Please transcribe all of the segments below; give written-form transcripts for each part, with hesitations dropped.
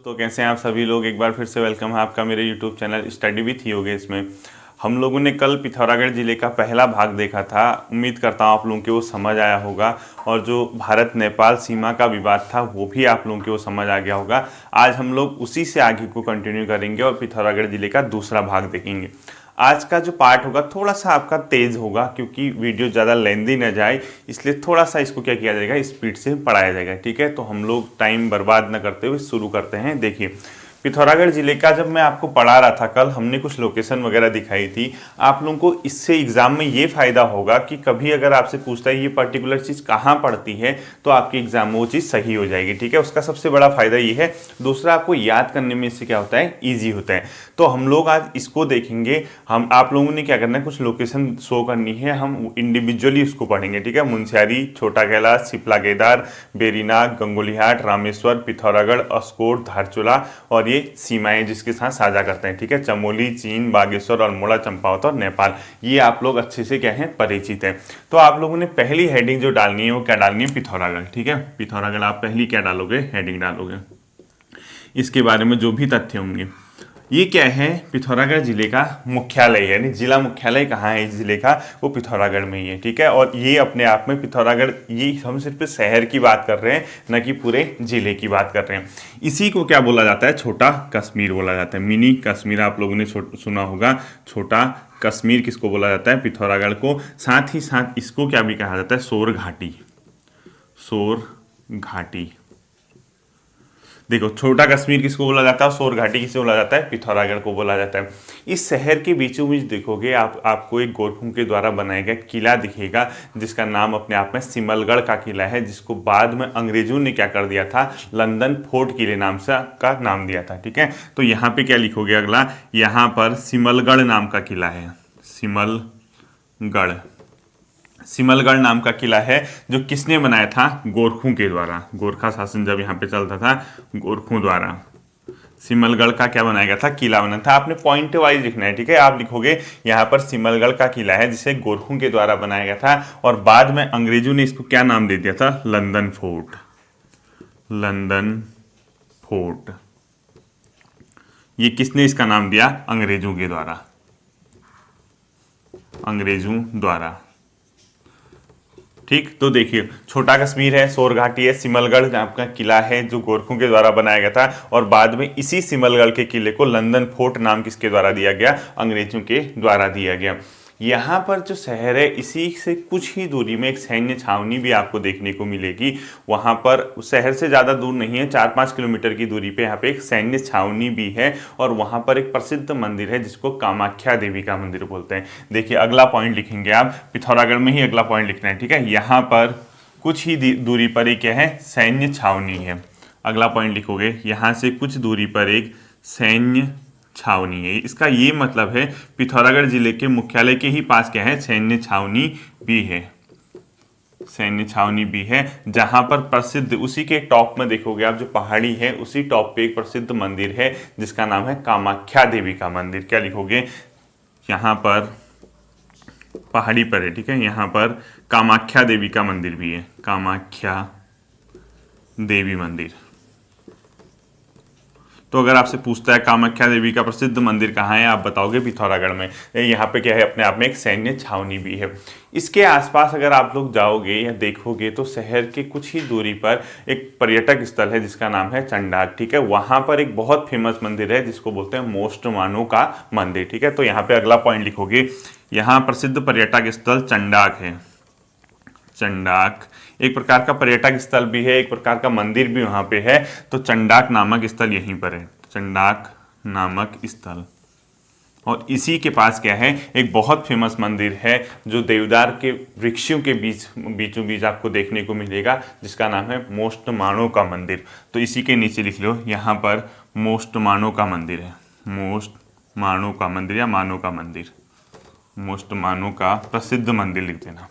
तो कैसे हैं आप सभी लोग। एक बार फिर से वेलकम है आपका मेरे YouTube channel study with Yogesh इसमें हम लोगों ने कल पिथौरागढ़ ज़िले का पहला भाग देखा था। उम्मीद करता हूँ आप लोगों को वो समझ आया होगा और जो भारत नेपाल सीमा का विवाद था वो भी आप लोगों को वो समझ आ गया होगा। आज हम लोग उसी से आगे को कंटिन्यू करेंगे और पिथौरागढ़ ज़िले का दूसरा भाग देखेंगे। आज का जो पार्ट होगा थोड़ा सा आपका तेज़ होगा क्योंकि वीडियो ज़्यादा लेंदी न जाए, इसलिए थोड़ा सा इसको क्या किया जाएगा, स्पीड से पढ़ाया जाएगा। ठीक है, तो हम लोग टाइम बर्बाद न करते हुए शुरू करते हैं। देखिए, पिथौरागढ़ ज़िले का जब मैं आपको पढ़ा रहा था कल, हमने कुछ लोकेशन वगैरह दिखाई थी। आप लोगों को इससे एग्ज़ाम में ये फ़ायदा होगा कि कभी अगर आपसे पूछता है ये पर्टिकुलर चीज़ कहाँ पड़ती है तो आपके एग्ज़ाम में वो चीज़ सही हो जाएगी। ठीक है, उसका सबसे बड़ा फ़ायदा ये है। दूसरा, आपको याद करने में इससे क्या होता है, ईजी होता है। तो हम लोग आज इसको देखेंगे। हम आप लोगों ने क्या करना है, कुछ लोकेशन शो करनी है, हम इंडिविजुअली उसको पढ़ेंगे। ठीक है, मुनस्यारी, छोटा कैलाश, सिपला केदार, बेरीनाग, गंगोलीहाट, रामेश्वर, पिथौरागढ़, अस्कोट, धारचूला और ये सीमाएं जिसके साथ साझा करते हैं। ठीक है, चमोली, चीन, बागेश्वर, अल्मोड़ा, चंपावत और नेपाल, ये आप लोग अच्छे से क्या है, परिचित हैं। तो आप लोगों ने पहली हेडिंग जो डालनी है वो क्या डालनी है, पिथौरागढ़। ठीक है, पिथौरागढ़ आप पहली क्या डालोगे, हेडिंग डालोगे। इसके बारे में जो भी तथ्य होंगे, ये क्या है, पिथौरागढ़ जिले का मुख्यालय है, यानी जिला मुख्यालय कहाँ है इस जिले का, वो पिथौरागढ़ में ही है। ठीक है, और ये अपने आप में पिथौरागढ़, ये हम सिर्फ शहर की बात कर रहे हैं, न कि पूरे जिले की बात कर रहे हैं। इसी को क्या बोला जाता है, छोटा कश्मीर बोला जाता है। मिनी कश्मीर आप लोगों ने सुना होगा। छोटा कश्मीर किसको बोला जाता है, पिथौरागढ़ को। साथ ही साथ इसको क्या भी कहा जाता है, सोर घाटी। सोर घाटी, देखो, छोटा कश्मीर किसको बोला जाता है, सोर घाटी किसे बोला जाता है, पिथौरागढ़ को बोला जाता है। इस शहर के बीचों बीच देखोगे आपको एक गोरखों के द्वारा बनाया गया किला दिखेगा, जिसका नाम अपने आप में सिमलगढ़ का किला है, जिसको बाद में अंग्रेजों ने क्या कर दिया था, लंदन फोर्ट किले नाम से का नाम दिया था। ठीक है, तो यहाँ पे क्या लिखोगे अगला, यहाँ पर सिमलगढ़ नाम का किला है। सिमलगढ़, सिमलगढ़ नाम का किला है जो किसने बनाया था, गोरखों के द्वारा। गोरखा शासन जब यहाँ पे चलता था, गोरखों द्वारा सिमलगढ़ का क्या बनाया गया था, किला बना था। आपने पॉइंट वाइज लिखना है। ठीक है, आप लिखोगे यहाँ पर सिमलगढ़ का किला है जिसे गोरखों के द्वारा बनाया गया था और बाद में अंग्रेजों ने इसको क्या नाम दे दिया था, लंदन फोर्ट। लंदन फोर्ट, ये किसने इसका नाम दिया, अंग्रेजों के द्वारा। अंग्रेजों द्वारा। ठीक, तो देखिए, छोटा कश्मीर है, सोर घाटी है, सिमलगढ़ आपका किला है जो गोरखों के द्वारा बनाया गया था और बाद में इसी सिमलगढ़ के किले को लंदन फोर्ट नाम किसके द्वारा दिया गया, अंग्रेजों के द्वारा दिया गया। यहाँ पर जो शहर है, इसी से कुछ ही दूरी में एक सैन्य छावनी भी आपको देखने को मिलेगी। वहाँ पर शहर से ज़्यादा दूर नहीं है, 4-5 किलोमीटर की दूरी पे यहाँ पे एक सैन्य छावनी भी है और वहाँ पर एक प्रसिद्ध मंदिर है जिसको कामाख्या देवी का मंदिर बोलते हैं। देखिए, अगला पॉइंट लिखेंगे आप, पिथौरागढ़ में ही अगला पॉइंट लिखना है। ठीक है, यहाँ पर कुछ ही दूरी पर एक क्या है, सैन्य छावनी है। अगला पॉइंट लिखोगे, यहाँ से कुछ दूरी पर एक सैन्य छावनी है। इसका ये मतलब है पिथौरागढ़ जिले के मुख्यालय के ही पास क्या है, सैन्य छावनी भी है। सैन्य छावनी भी है जहां पर प्रसिद्ध, उसी के टॉप में देखोगे आप, जो पहाड़ी है उसी टॉप पे एक प्रसिद्ध मंदिर है जिसका नाम है कामाख्या देवी का मंदिर। क्या लिखोगे, यहाँ पर पहाड़ी पर है। ठीक है, यहाँ पर कामाख्या देवी का मंदिर भी है, कामाख्या देवी मंदिर। तो अगर आपसे पूछता है कामाख्या देवी का प्रसिद्ध मंदिर कहाँ है, आप बताओगे पिथौरागढ़ में। यहाँ पे क्या है, अपने आप में एक सैन्य छावनी भी है। इसके आसपास अगर आप लोग जाओगे या देखोगे तो शहर के कुछ ही दूरी पर एक पर्यटक स्थल है जिसका नाम है चंडाक। ठीक है, वहाँ पर एक बहुत फेमस मंदिर है जिसको बोलते हैं मोस्ट मानो का मंदिर। ठीक है, तो यहाँ पे अगला पॉइंट लिखोगे, यहाँ प्रसिद्ध पर्यटक स्थल चंडाक है। चंडाक एक प्रकार का पर्यटक स्थल भी है, एक प्रकार का मंदिर भी वहाँ पे है। तो चंडाक नामक स्थल यहीं पर है, चंडाक नामक स्थल। और इसी के पास क्या है, एक बहुत फेमस मंदिर है जो देवदार के वृक्षों के बीचों बीच आपको देखने को मिलेगा, जिसका नाम है मोस्ट मानो का मंदिर। तो इसी के नीचे लिख लो, यहाँ पर मोस्ट मानो का मंदिर है। मोस्ट मानो का मंदिर या मानो का मंदिर, मोस्ट मानो का प्रसिद्ध मंदिर लिख देना।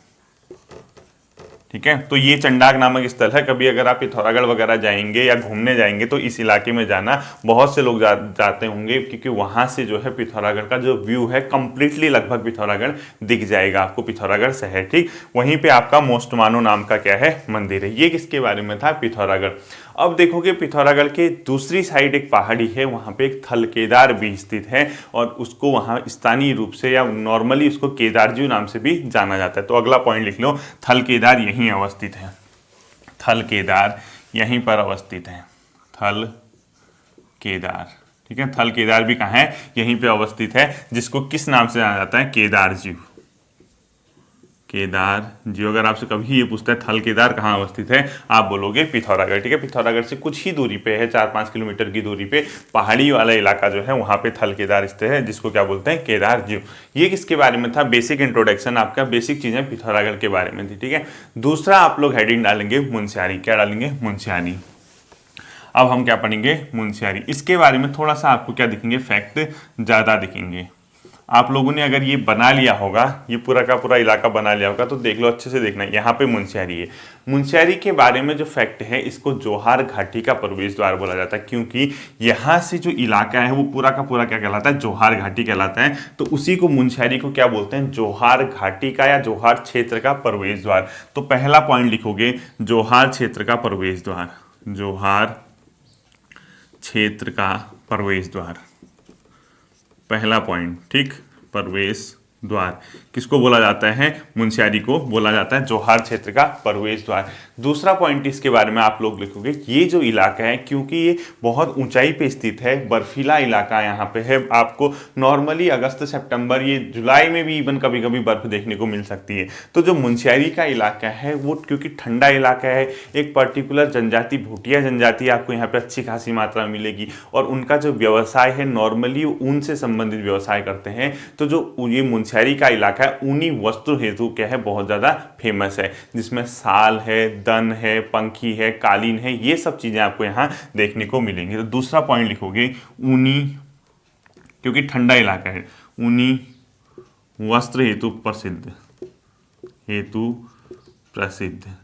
ठीक है, तो ये चंडाक नामक स्थल है। कभी अगर आप पिथौरागढ़ वगैरह जाएंगे या घूमने जाएंगे तो इस इलाके में जाना, बहुत से लोग जाते होंगे क्योंकि वहाँ से जो है पिथौरागढ़ का जो व्यू है कंप्लीटली लगभग पिथौरागढ़ दिख जाएगा आपको, पिथौरागढ़ शहर। ठीक, वहीं पे आपका मोस्ट मानो नाम का क्या है, मंदिर है। ये किसके बारे में था, पिथौरागढ़। अब देखोगे पिथौरागढ़ के दूसरी साइड एक पहाड़ी है, वहाँ पे एक थल केदार भी स्थित है और उसको वहाँ स्थानीय रूप से या नॉर्मली उसको केदारजी नाम से भी जाना जाता है। तो अगला पॉइंट लिख लो, थल केदार यहीं अवस्थित है, थल केदार यहीं पर अवस्थित है, थल केदार, ठीक है। थल केदार भी कहाँ है, यहीं पे अवस्थित है, जिसको किस नाम से जाना जाता है, केदारजी, केदारजी। अगर आपसे कभी ये पूछता है थल केदार कहाँ अवस्थित है, आप बोलोगे पिथौरागढ़, ठीक है। पिथौरागढ़ से कुछ ही दूरी पे है, 4-5 किलोमीटर की दूरी पे पहाड़ी वाला इलाका जो है वहाँ पे थल केदार स्थित है, जिसको क्या बोलते हैं, केदारजी। ये किसके बारे में था, बेसिक इंट्रोडक्शन, आपका बेसिक चीजें पिथौरागढ़ के बारे में थी, ठीक है। दूसरा आप लोग हेडिंग डालेंगे मुनस्यारी, क्या डालेंगे, मुनस्यारी। अब हम क्या पढ़ेंगे, मुनस्यारी। इसके बारे में थोड़ा सा आपको क्या दिखेंगे, फैक्ट ज़्यादा दिखेंगे। आप लोगों ने अगर ये बना लिया होगा, ये पूरा का पूरा इलाका बना लिया होगा, तो देख लो, अच्छे से देखना। यहाँ पे मुनस्यारी है, मुनस्यारी के बारे में जो फैक्ट है, इसको जोहार घाटी का प्रवेश द्वार बोला जाता है, क्योंकि यहाँ से जो इलाका है वो पूरा का पूरा क्या कहलाता है, जोहार घाटी कहलाता है। तो उसी को मुनस्यारी को क्या बोलते हैं, जोहार घाटी का या जोहार क्षेत्र का प्रवेश द्वार। तो पहला पॉइंट लिखोगे, जोहार क्षेत्र का प्रवेश द्वार, जोहार क्षेत्र का प्रवेश द्वार, पहला पॉइंट, ठीक। प्रवेश द्वार किसको बोला जाता है, मुनस्यारी को बोला जाता है जोहार क्षेत्र का प्रवेश द्वार। दूसरा पॉइंट इसके बारे में आप लोग लिखोगे, ये जो इलाका है, क्योंकि ये बहुत ऊंचाई पे स्थित है, बर्फीला इलाका यहाँ पे है, आपको नॉर्मली अगस्त सितंबर, ये जुलाई में भी इवन कभी कभी बर्फ देखने को मिल सकती है। तो जो मुनस्यारी का इलाका है वो क्योंकि ठंडा इलाका है, एक पर्टिकुलर जनजाति, भूटिया जनजाति आपको यहाँ पे अच्छी खासी मात्रा में मिलेगी, और उनका जो व्यवसाय है नॉर्मली ऊन से संबंधित व्यवसाय करते हैं। तो जो ये मुनस्यारी का इलाका है ऊनी वस्त्र हेतु क्या है, बहुत ज़्यादा फेमस है, जिसमें साल है, दन है, पंखी है, कालीन है, ये सब चीज़ें आपको यहाँ देखने को मिलेंगी। तो दूसरा पॉइंट लिखोगे, ऊनी, क्योंकि ठंडा इलाका है, ऊनी वस्त्र हेतु प्रसिद्ध, हेतु प्रसिद्ध।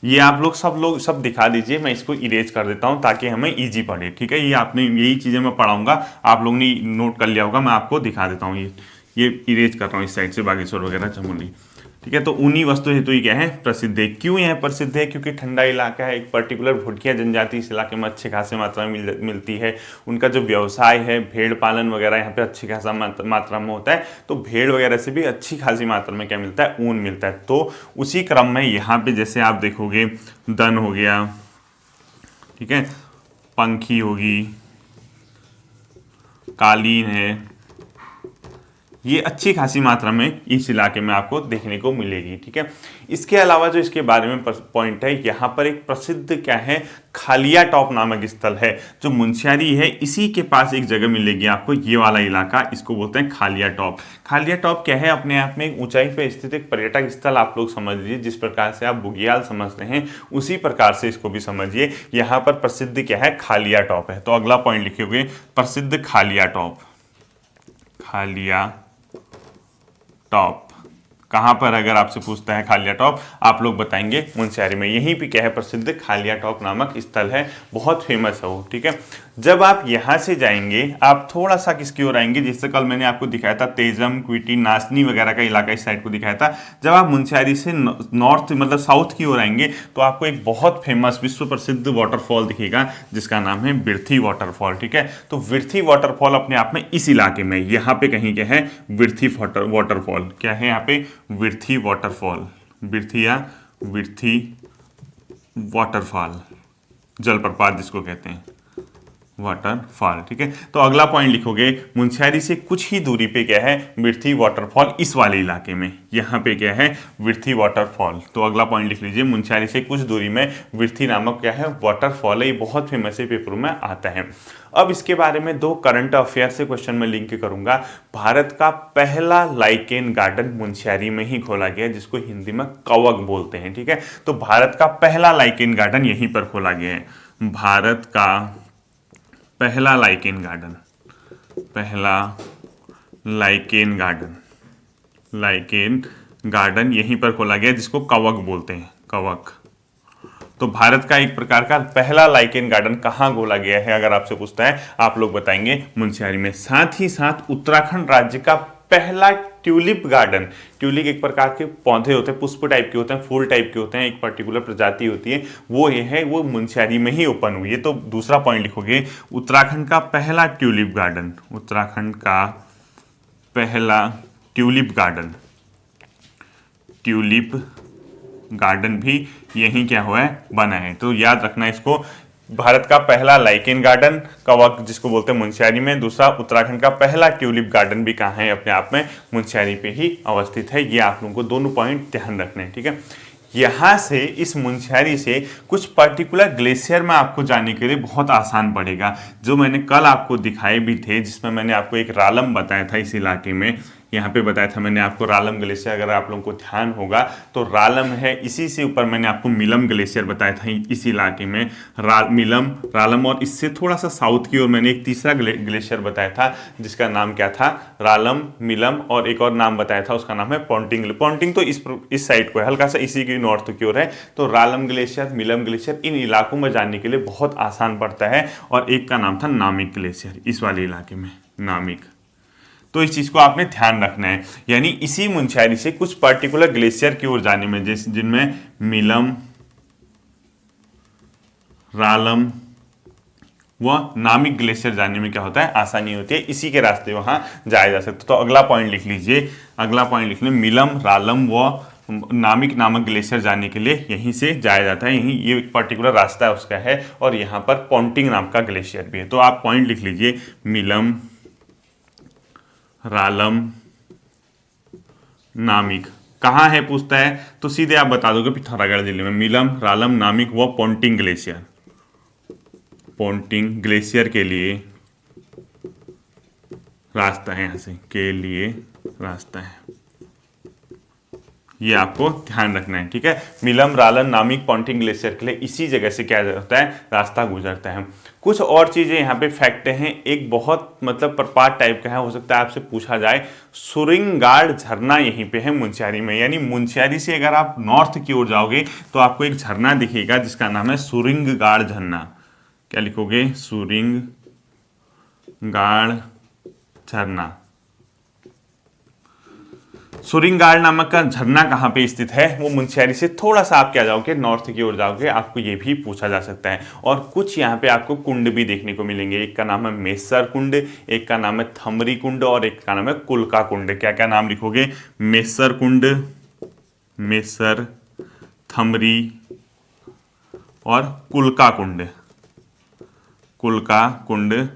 ये आप लोग सब दिखा दीजिए, मैं इसको इरेज कर देता हूं ताकि हमें इजी पड़े, ठीक है। ये आपने, यही चीज़ें मैं पढ़ाऊंगा, आप लोग ने नोट कर लिया होगा, मैं आपको दिखा देता हूँ। ये इरेज कर रहा हूँ इस साइड से, बागेश्वर वगैरह, चमोली, ठीक है। तो ऊनी वस्तु हेतु ये क्या है, प्रसिद्ध है। क्यों यह प्रसिद्ध है, क्योंकि ठंडा इलाका है, एक पर्टिकुलर भुटिया जनजाति इस इलाके में अच्छे खासे मात्रा में मिलती है। उनका जो व्यवसाय है, भेड़ पालन वगैरह यहाँ पे अच्छी खासा मात्रा में होता है। तो भेड़ वगैरह से भी अच्छी खासी मात्रा में क्या मिलता है, ऊन मिलता है। तो उसी क्रम में यहाँ पे जैसे आप देखोगे, दन हो गया, ठीक है, पंखी होगी, कालीन है, ये अच्छी खासी मात्रा में इस इलाके में आपको देखने को मिलेगी, ठीक है। इसके अलावा जो इसके बारे में पॉइंट है, यहाँ पर एक प्रसिद्ध क्या है, खालिया टॉप नामक स्थल है, जो मुनस्यारी है इसी के पास एक जगह मिलेगी आपको, ये वाला इलाका, इसको बोलते हैं खालिया टॉप। खालिया टॉप क्या है, अपने आप में एक ऊंचाई पे स्थित एक पर्यटक स्थल आप लोग समझ लीजिए। जिस प्रकार से आप बुग्याल समझते हैं उसी प्रकार से इसको भी समझिए। यहाँ पर प्रसिद्ध क्या है, खालिया टॉप है। तो अगला पॉइंट लिखोगे, प्रसिद्ध खालिया टॉप, खालिया टॉप कहाँ पर, अगर आपसे पूछता है खालिया टॉप, आप लोग बताएंगे मुनस्यारी में। यहीं पे क्या है, प्रसिद्ध खालिया टॉप नामक स्थल है, बहुत फेमस है वो, ठीक है। जब आप यहाँ से जाएंगे, आप थोड़ा सा किसकी ओर आएंगे, जैसे कल मैंने आपको दिखाया था तेजम, क्विटी, नासनी वगैरह का इलाका इस साइड को दिखाया था। जब आप मुनस्यारी से नॉर्थ मतलब साउथ की ओर आएंगे, तो आपको एक बहुत फेमस विश्व प्रसिद्ध वाटरफॉल दिखेगा, जिसका नाम है बिरथी वाटरफॉल, ठीक है। तो बिरथी वाटरफॉल अपने आप में इस इलाके में, यहाँ पे कहीं क्या है, बिरथी वाटरफॉल, क्या है यहाँ पे, बिरथी वाटरफॉल, बिरथी या बिरथी वाटरफॉल, जलप्रपात जिसको कहते हैं, वाटरफॉल, ठीक है। तो अगला पॉइंट लिखोगे, मुनस्यारी से कुछ ही दूरी पे क्या है, बिरथी वाटरफॉल, इस वाले इलाके में, यहाँ पे क्या है, बिरथी वाटरफॉल। तो अगला पॉइंट लिख लीजिए, मुनस्यारी से कुछ दूरी में बिरथी नामक क्या है, वाटरफॉल है, ये बहुत फेमस है, पेपर में आता है। अब इसके बारे में 2 करंट अफेयर से क्वेश्चन में लिंक करूंगा। भारत का पहला लाइकेन गार्डन मुनस्यारी में ही खोला गया, जिसको हिंदी में कवक बोलते हैं, ठीक है। तो भारत का पहला लाइकेन गार्डन यहीं पर खोला गया है। भारत का पहला लाइकेन गार्डन, पहला लाइकेन गार्डन, लाइकेन गार्डन यहीं पर खोला गया, जिसको कवक बोलते हैं, कवक। तो भारत का एक प्रकार का पहला लाइकेन गार्डन कहाँ खोला गया है, अगर आपसे पूछता है, आप लोग बताएंगे मुनस्यारी में। साथ ही साथ उत्तराखंड राज्य का पहला ट्यूलिप गार्डन। ट्यूलिप एक प्रकार के पौधे होते हैं, पुष्प टाइप के होते हैं, फूल टाइप के होते हैं, एक पर्टिकुलर प्रजाति होती है, वो ये है, वो मुनस्यारी में ही ओपन हुई है। तो दूसरा पॉइंट लिखोगे, उत्तराखंड का पहला ट्यूलिप गार्डन, उत्तराखंड का पहला ट्यूलिप गार्डन, ट्यूलिप गार्डन भी यहीं क्या हुआ है, बना है। तो याद रखना इसको। भारत का पहला लाइकेन गार्डन का वक्त जिसको बोलते हैं मुनस्यारी में। दूसरा, उत्तराखंड का पहला ट्यूलिप गार्डन भी कहाँ है, अपने आप में मुनस्यारी पे ही अवस्थित है। ये आप लोगों को दोनों पॉइंट ध्यान रखने हैं, ठीक है। यहाँ से, इस मुनस्यारी से कुछ पर्टिकुलर ग्लेशियर में आपको जाने के लिए बहुत आसान पड़ेगा, जो मैंने कल आपको दिखाए भी थे, जिसमें मैंने आपको एक रालम बताया था इस इलाके में। यहाँ पे बताया था मैंने आपको रालम ग्लेशियर, अगर आप लोगों को ध्यान होगा तो रालम है। इसी से ऊपर मैंने आपको मिलम ग्लेशियर बताया था इस इलाके में, मिलम, रालम, और इससे थोड़ा सा साउथ की ओर मैंने एक तीसरा ग्लेशियर बताया था जिसका नाम क्या था, रालम, मिलम, और एक और नाम बताया था उसका नाम है पोंटिंग। पोंटिंग तो इस साइड को है, हल्का सा इसी की नॉर्थ की ओर है। तो रालम ग्लेशियर, मिलम ग्लेशियर, इन इलाकों में जाने के लिए बहुत आसान पड़ता है। और एक का नाम था नामिक ग्लेशियर, इस वाले इलाके में नामिक। तो इस चीज को आपने ध्यान रखना है, यानी इसी मुनस्यारी से कुछ पर्टिकुलर ग्लेशियर की ओर जाने में, जैसे जिनमें मिलम, रालम व नामिक ग्लेशियर जाने में क्या होता है, आसानी होती है। इसी के रास्ते वहां जाया जा सकता है। तो अगला पॉइंट लिख लीजिए, अगला पॉइंट लिख लें, मिलम, रालम व नामिक नामक ग्लेशियर जाने के लिए यहीं से जाया जाता है। यहीं ये एक पर्टिकुलर रास्ता उसका है, और यहाँ पर पोंटिंग नाम का ग्लेशियर भी है। तो आप पॉइंट लिख लीजिए, मिलम, रालम, नामिक कहाँ है पूछता है तो सीधे आप बता दोगे पिथौरागढ़ जिले में। मिलम, रालम, नामिक व पोंटिंग ग्लेशियर, पोंटिंग ग्लेशियर के लिए रास्ता है, यहाँ से के लिए रास्ता है, ये आपको ध्यान रखना है, ठीक है। मिलम, रालन, नामिक, पोंटिंग ग्लेशियर के लिए इसी जगह से क्या होता है, रास्ता गुजरता है। कुछ और चीजें यहाँ पे फैक्ट हैं, एक बहुत मतलब प्रपात टाइप का है, हो सकता है आपसे पूछा जाए। सुरिंगाड़ झरना यहीं पे है मुनस्यारी में, यानी मुनस्यारी से अगर आप नॉर्थ की ओर जाओगे तो आपको एक झरना दिखेगा जिसका नाम है सुरिंगाड़ झरना। क्या लिखोगे, सुरिंगाड़ झरना। सुरिंगाड़ नामक का झरना कहाँ पे स्थित है, वो मुनस्यारी से थोड़ा सा आप क्या जाओगे, नॉर्थ की ओर जाओगे, आपको ये भी पूछा जा सकता है। और कुछ यहाँ पे आपको कुंड भी देखने को मिलेंगे, एक का नाम है मेसर कुंड, एक का नाम है थमरी कुंड, और एक का नाम है कुलका कुंड। क्या क्या नाम लिखोगे, मेसर कुंड, मेसर, थमरी और कुलका कुंड। कुलका कुंड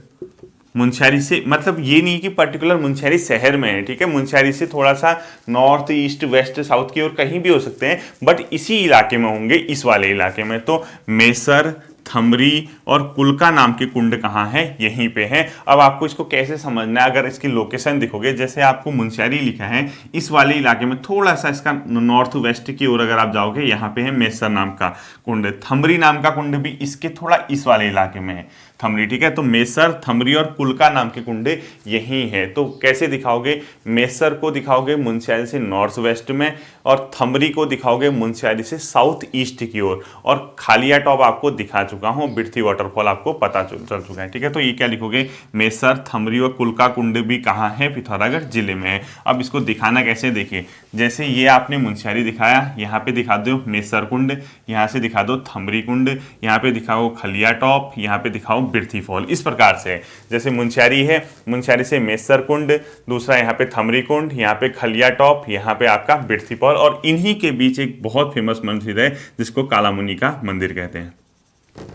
मुनस्यारी से, मतलब ये नहीं कि पर्टिकुलर मुनस्यारी शहर में है, ठीक है, मुनस्यारी से थोड़ा सा नॉर्थ, ईस्ट, वेस्ट, साउथ की ओर कहीं भी हो सकते हैं, बट इसी इलाके में होंगे, इस वाले इलाके में। तो मेसर, थमरी और कुलका नाम के कुंड कहाँ है, यहीं पे है। अब आपको इसको कैसे समझना है, अगर इसकी लोकेशन दिखोगे, जैसे आपको मुनस्यारी लिखा है, इस वाले इलाके में थोड़ा सा इसका नॉर्थ वेस्ट की ओर अगर आप जाओगे, यहाँ पे है मेसर नाम का कुंड। थमरी नाम का कुंड भी इसके थोड़ा इस वाले इलाके में है, थमरी, ठीक है। तो मेसर, थमरी और कुलका नाम के कुंड यही है। तो कैसे दिखाओगे, मेसर को दिखाओगे मुनस्यारी से नॉर्थ वेस्ट में, और थमरी को दिखाओगे मुनस्यारी से साउथ ईस्ट की ओर, और खालिया टॉप आपको दिखा चुका हूं, बिरथी वाटरफॉल आपको पता चल चुका है, ठीक है। तो ये क्या लिखोगे, मेसर, थमरी और कुलका कुंड भी कहाँ है, पिथौरागढ़ जिले में है। अब इसको दिखाना कैसे, देखिए, जैसे ये आपने मुनस्यारी दिखाया, यहाँ पे दिखा दो मेसर कुंड, यहाँ से दिखा दो थमरी कुंड, यहाँ पे दिखाओ खलिया टॉप, यहाँ पे दिखाओ बिरथी फॉल। इस प्रकार से जैसे मुनस्यारी है, मुनस्यारी से मेसर कुंड, दूसरा यहाँ पे थमरी कुंड, यहाँ पे खलिया टॉप, यहाँ पे आपका बिरथी फॉल, और इन्हीं के बीच एक बहुत फेमस मंदिर है जिसको कालामुनि का मंदिर कहते हैं,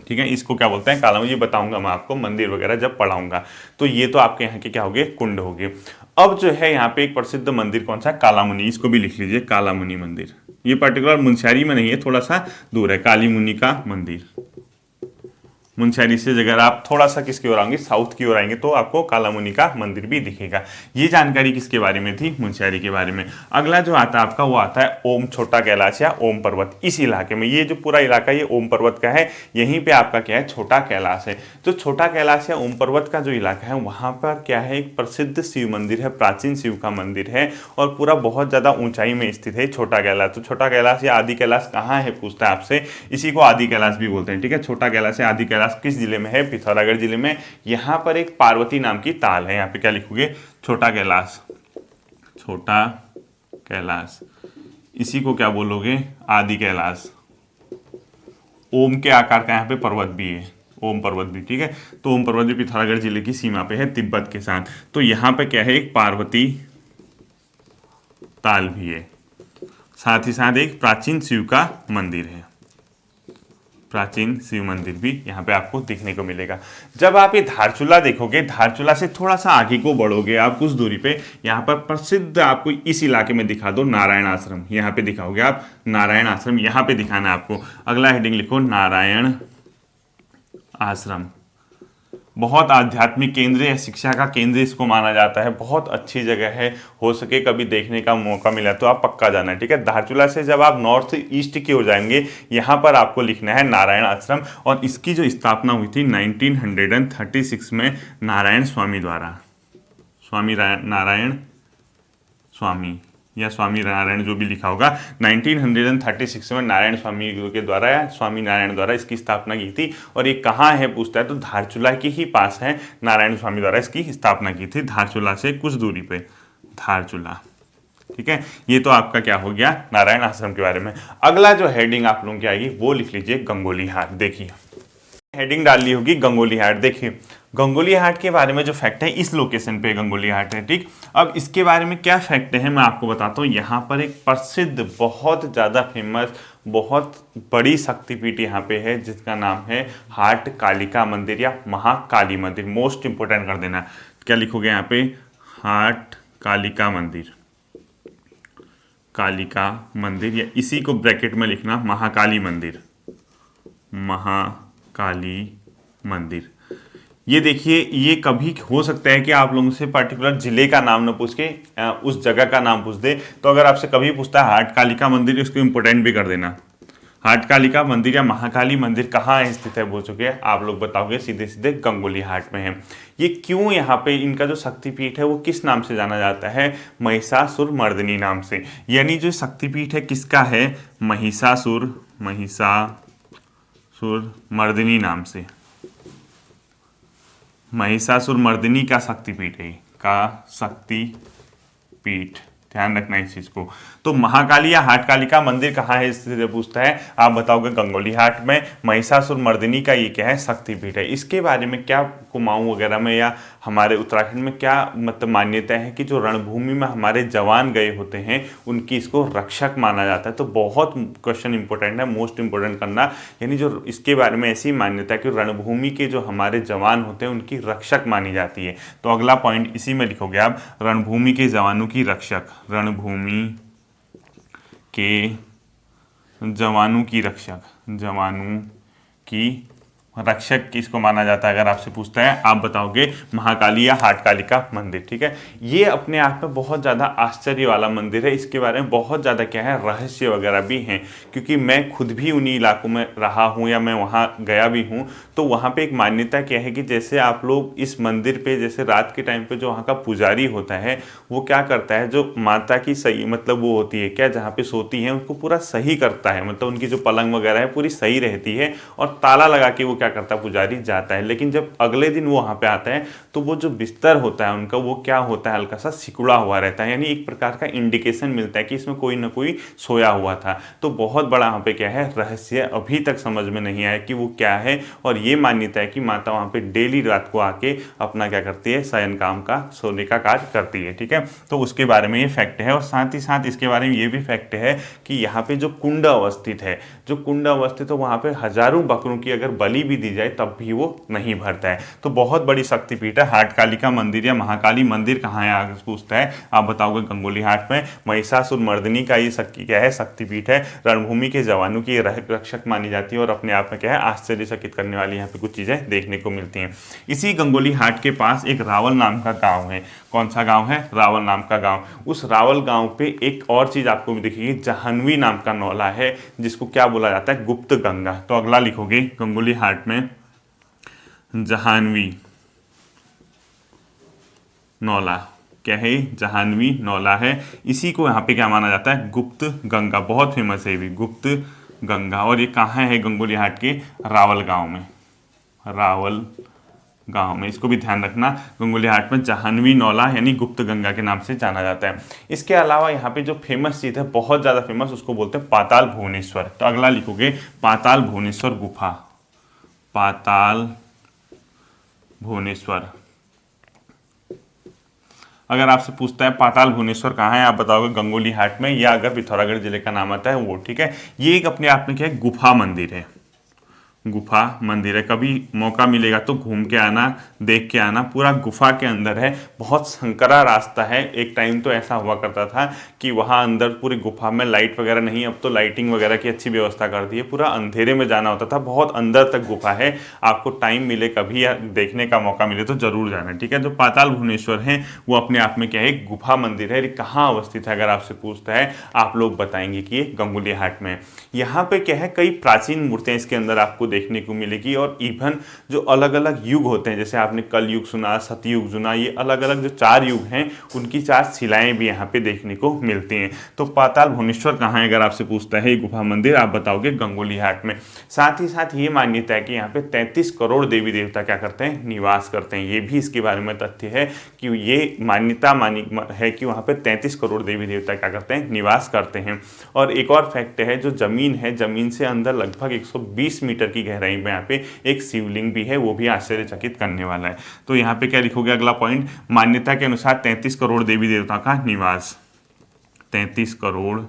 ठीक है। इसको क्या बोलते हैं, कालामुनि, ये बताऊंगा मैं आपको मंदिर वगैरह जब पढ़ाऊंगा। तो ये तो आपके यहाँ के क्या होगे, कुंड होगे। अब जो है यहाँ पे एक प्रसिद्ध मंदिर कौन सा, कालामुनि, इसको भी लिख लीजिए, कालामुनि मंदिर। ये पर्टिकुलर मुनस्यारी में नहीं है, थोड़ा सा दूर है, काली मुनि का मंदिर। मुनस्यारी से अगर आप थोड़ा सा किसकी ओर आएंगे, साउथ की ओर आएंगे, तो आपको कालामुनि का मंदिर भी दिखेगा। ये जानकारी किसके बारे में थी, मुनस्यारी के बारे में। अगला जो आता है आपका, वो आता है ओम छोटा कैलाश या ओम पर्वत। इस इलाके में, ये जो पूरा इलाका ये ओम पर्वत का है, यहीं पे आपका क्या है, छोटा कैलाश है। तो छोटा कैलाश या ओम पर्वत का जो इलाका है, वहां पर क्या है, एक प्रसिद्ध शिव मंदिर है, प्राचीन शिव का मंदिर है, और पूरा बहुत ज्यादा ऊंचाई में स्थित है छोटा कैलाश। तो छोटा कैलाश या आदि कैलाश कहाँ है पूछता है आपसे, इसी को आदि कैलाश भी बोलते हैं, ठीक है। छोटा कैलाश या आदि कैलाश किस जिले में है, पिथौरागढ़ जिले में। यहाँ पर एक पार्वती नाम की ताल है, यहाँ पे क्या लिखोगे, छोटा कैलाश, छोटा कैलाश, इसी को क्या बोलोगे, आदि कैलाश। ओम के आकार का यहाँ पे पर्वत भी है, ओम पर्वत भी, ठीक है। तो ओम पर्वत भी पिथौरागढ़ जिले की सीमा पे है तिब्बत के साथ। तो यहाँ पे क्या है, एक पार्वती ताल भी है, साथ ही साथ एक प्राचीन शिव का मंदिर है, प्राचीन शिव मंदिर भी यहाँ पे आपको देखने को मिलेगा। जब आप ये धारचूला देखोगे, धारचूला से थोड़ा सा आगे को बढ़ोगे आप कुछ दूरी पे, यहाँ पर प्रसिद्ध आपको इस इलाके में दिखा दो नारायण आश्रम, यहाँ पे दिखाओगे आप नारायण आश्रम, यहाँ पे दिखाना है आपको। अगला हेडिंग लिखो नारायण आश्रम। बहुत आध्यात्मिक केंद्र या शिक्षा का केंद्र इसको माना जाता है, बहुत अच्छी जगह है, हो सके कभी देखने का मौका मिला तो आप पक्का जाना, ठीक है। धारचूला से जब आप नॉर्थ ईस्ट की ओर जाएंगे, यहाँ पर आपको लिखना है नारायण आश्रम। और इसकी जो स्थापना हुई थी 1936 में नारायण स्वामी द्वारा, स्वामी नारायण स्वामी या स्वामी नारायण जो भी लिखा होगा, 1936 में नारायण स्वामी के द्वारा या स्वामी नारायण द्वारा इसकी स्थापना की थी। और ये कहाँ है पूछता है तो धारचूला के ही पास है, नारायण स्वामी द्वारा इसकी स्थापना की थी धारचूला से कुछ दूरी पे, धारचूला, ठीक है। ये तो आपका क्या हो गया नारायण आश्रम के बारे में। अगला जो हेडिंग आप लोगों की आएगी वो लिख लीजिए गंगोली हाट। देखिए हेडिंग डाली होगी गंगोली हाट। देखिए गंगोली हाट के बारे में जो फैक्ट है, इस लोकेशन पे गंगोली हाट है, ठीक। अब इसके बारे में क्या फैक्ट है मैं आपको बताता हूँ। यहाँ पर एक प्रसिद्ध, बहुत ज़्यादा फेमस, बहुत बड़ी शक्तिपीठ यहाँ पे है जिसका नाम है हाट कालिका मंदिर या महाकाली मंदिर। मोस्ट इंपोर्टेंट कर देना, क्या लिखोगे यहाँ पे, हाट कालिका मंदिर, कालिका मंदिर, या इसी को ब्रैकेट में लिखना महाकाली मंदिर, महाकाली मंदिर। ये देखिए, ये कभी हो सकता है कि आप लोगों से पर्टिकुलर जिले का नाम न पूछ के उस जगह का नाम पूछ दे। तो अगर आपसे कभी पूछता है हाट कालिका मंदिर, इसको इंपोर्टेंट भी कर देना। हाट कालिका मंदिर या महाकाली मंदिर कहाँ स्थित है बोल चुके हैं आप लोग, बताओगे सीधे सीधे गंगोली हाट में है। ये क्यों यहाँ पे इनका जो शक्तिपीठ है वो किस नाम से जाना जाता है, महिषासुर मर्दिनी नाम से। यानी जो शक्तिपीठ है किसका है, महिषासुर, महिषासुर मर्दिनी नाम से, महिषासुर मर्दिनी का शक्तिपीठ है, का शक्तिपीठ, ध्यान रखना इस चीज को। तो महाकाली या हाट कालिका मंदिर कहाँ है इससे पूछता है, आप बताओगे गंगोली हाट में। महिषासुर मर्दिनी का ये क्या है, शक्तिपीठ है। इसके बारे में क्या कुमाऊं वगैरह में या हमारे उत्तराखंड में क्या मतलब मान्यता है कि जो रणभूमि में हमारे जवान गए होते हैं उनकी इसको रक्षक माना जाता है। तो बहुत क्वेश्चन इंपॉर्टेंट है, मोस्ट इंपॉर्टेंट करना। यानी जो इसके बारे में ऐसी मान्यता है कि रणभूमि के जो हमारे जवान होते हैं उनकी रक्षक मानी जाती है। तो अगला पॉइंट इसी में लिखोगे आप, रणभूमि के जवानों की रक्षक, रणभूमि के जवानों की रक्षक, जवानों की रक्षक किसको माना जाता है अगर आपसे पूछता है, आप बताओगे महाकाली या हाट कालिका मंदिर, ठीक है। ये अपने आप में बहुत ज़्यादा आश्चर्य वाला मंदिर है। इसके बारे में बहुत ज़्यादा क्या है, रहस्य वगैरह भी हैं, क्योंकि मैं खुद भी उन्हीं इलाकों में रहा हूँ या मैं वहाँ गया भी हूँ। तो वहाँ पे एक मान्यता क्या है कि जैसे आप लोग इस मंदिर पे जैसे रात के टाइम पे जो वहाँ का पुजारी होता है वो क्या करता है, जो माता की सही मतलब वो होती है क्या, जहाँ पे सोती है उसको पूरा सही करता है, मतलब उनकी जो पलंग वगैरह है पूरी सही रहती है, और ताला लगा के वो क्या करता है, पुजारी जाता है। लेकिन जब अगले दिन वो वहाँ पे आता है तो वो जो बिस्तर होता है उनका वो क्या होता है, हल्का सा सिकुड़ा हुआ रहता है। यानी एक प्रकार का इंडिकेशन मिलता है कि इसमें कोई ना कोई सोया हुआ था। तो बहुत बड़ा वहाँ पे क्या है, रहस्य अभी तक समझ में नहीं आया कि वो क्या है। और ये मान्यता है कि माता वहाँ पे डेली रात को आके अपना क्या करती है, शयन काम का, सोने का कार्य करती है, ठीक है। तो उसके बारे में ये फैक्ट है। और साथ ही साथ इसके बारे में ये भी फैक्ट है कि यहाँ पे जो कुंड अवस्थित है, जो कुंड अवस्थित है वहाँ पे हजारों बकरों की अगर बलि भी दी जाए तब भी वो नहीं भरता है। तो बहुत बड़ी शक्तिपीठ है। हाट कालिका मंदिर या महाकाली मंदिर कहाँ है आगे पूछता है, आप बताओगे गंगोली हाट में। महिषासुर मर्दिनी का ये क्या है, शक्तिपीठ है। रणभूमि के जवानों की रक्षक मानी जाती है और अपने आप में क्या है, आश्चर्यचकित करने वाली यहाँ पे कुछ चीजें देखने को मिलती हैं। इसी गंगोली हाट के पास एक रावल नाम का गाँव है। कौन सा गाँव है, रावल नाम का गाँव। उस रावल गाँव पे एक और चीज आपको भी दिखेगी, जाह्नवी नाम का नौला है जिसको क्या बोला जाता है, गुप्त गंगा। तो अगला लिखोगे गंगोली हाट में जाह्नवी नौला, क्या है, जाह्नवी नौला है। इसी को यहाँ पे क्या माना जाता है, गुप्त गंगा। बहुत फेमस है भी गुप्त गंगा। और ये कहाँ है, गंगोली हाट के रावल गांव में, रावल गांव में, इसको भी ध्यान रखना। गंगोली घाट में जाह्नवी नौला यानी गुप्त गंगा के नाम से जाना जाता है। इसके अलावा यहाँ पे जो फेमस चीज़ है, बहुत ज़्यादा फेमस, उसको बोलते हैं पाताल भुवनेश्वर। तो अगला लिखोगे पाताल भुवनेश्वर गुफा, पाताल भुवनेश्वर। अगर आपसे पूछता है पाताल भुवनेश्वर कहाँ है, आप बताओगे गंगोली घाट में, या अगर पिथौरागढ़ जिले का नाम आता है वो, ठीक है। ये एक अपने आप में क्या है, गुफा मंदिर है, गुफा मंदिर है। कभी मौका मिलेगा तो घूम के आना, देख के आना। पूरा गुफा के अंदर है, बहुत संकरा रास्ता है। एक टाइम तो ऐसा हुआ करता था कि वहाँ अंदर पूरी गुफा में लाइट वगैरह नहीं, अब तो लाइटिंग वगैरह की अच्छी व्यवस्था कर दी है। पूरा अंधेरे में जाना होता था, बहुत अंदर तक गुफा है। आपको टाइम मिले कभी या देखने का मौका मिले तो जरूर जाना, ठीक है। जो पाताल भुवनेश्वर है वो अपने आप में क्या है, एक गुफा मंदिर है। कहाँ अवस्थित है अगर आपसे पूछता है, आप लोग बताएंगे कि ये गंगोली घाट में। यहाँ पे क्या है, कई प्राचीन मूर्तियाँ इसके अंदर आपको देखने को मिलेगी, और इवन जो अलग अलग युग होते हैं, जैसे आपने कल युग सुना, सतयुग सुना, ये अलग अलग जो 4 युग हैं उनकी 4 शिलाएं भी यहाँ पे देखने को मिलती हैं। तो पाताल भुवनेश्वर कहाँ है अगर आपसे पूछता है ये गुफा मंदिर, आप बताओगे गंगोली घाट में। साथ ही साथ ये मान्यता है कि यहाँ पे 33 करोड़ देवी देवता क्या करते हैं, निवास करते हैं। ये भी इसके बारे में तथ्य है कि ये मान्यता मानी है कि वहाँ पे 33 करोड़ देवी देवता क्या करते हैं, निवास करते हैं। और एक और फैक्ट है, जो जमीन है, जमीन से अंदर लगभग 120 मीटर की गहराई में यहाँ पे एक शिवलिंग भी है, वो भी आश्चर्यचकित करने वाला है। तो यहाँ पे क्या लिखोगे अगला पॉइंट, मान्यता के अनुसार 33 करोड़ देवी देवताओं का निवास, 33 करोड़